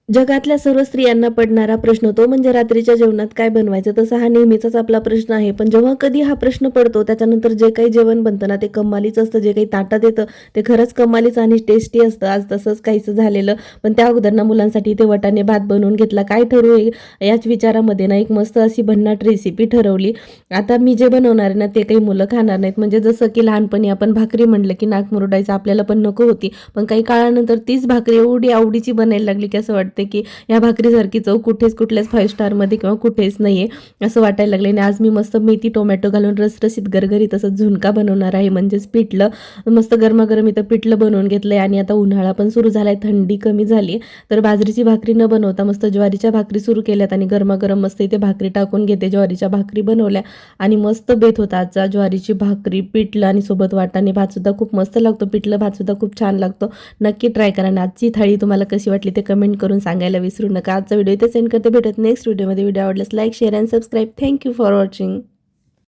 जगातल्या सर्व स्त्रियांना पडणारा प्रश्न तो म्हणजे रात्रीच्या जेवणात काय बनवायचं. तसा हा नेहमीचाच आपला प्रश्न आहे. पण जेव्हा कधी हा प्रश्न पडतो त्याच्यानंतर जे काही जेवण बनतं ना ते कमालीच असतं. जे काही ताटात येतं ते खरंच कमालीच आणि टेस्टी असतं. आज तसंच काहीसं झालेलं. पण त्या अगोदर ना मुलांसाठी ते वाटाणे भात बनवून घेतला. काय ठरवू याच विचारामध्ये ना एक मस्त अशी भन्नाट रेसिपी ठरवली. आता मी जे बनवणार आहे ना ते काही मुलं खाणार नाहीत. म्हणजे जसं की लहानपणी आपण भाकरी म्हटलं की नाक मुरडायचं आपल्याला पण नको होती. पण काही काळानंतर तीच भाकरी एवढी आवडीची बनायला लागली की असं वाटतं की या भाकरीसारखी चव कुठल्याच 5 स्टारमध्ये किंवा कुठेच नाहीये असं वाटायला लागले. आणि आज मी मस्त मेथी टोमॅटो घालून रसरशीत गरगरीत असं झुणका बनवणार आहे. म्हणजेच पिठलं मस्त गरमागरम इथं पिठलं बनवून घेतलंय आणि आता उन्हाळा पण सुरू झालाय, थंडी कमी झाली तर बाजरीची भाकरी न बनवता मस्त ज्वारीच्या भाकरी सुरू केल्यात आणि गरमागरम मस्त इथे भाकरी टाकून घेते. ज्वारीच्या भाकरी बनवल्या आणि मस्त बेत होता आजचा. ज्वारीची भाकरी, पिठलं आणि सोबत वाटाणे भात सुद्धा खूप मस्त लागतो. पिठलं भात सुद्धा खूप छान लागतो. नक्की ट्राय करा आणि आजची थाळी तुम्हाला कशी वाटली ते कमेंट करून सांगायला विसरू नका. आजचा व्हिडिओ इथे सेंड करते. भेटत नेक्स्ट व्हिडिओमध्ये. व्हिडिओ आवडल्यास like, share and subscribe. Thank you for watching.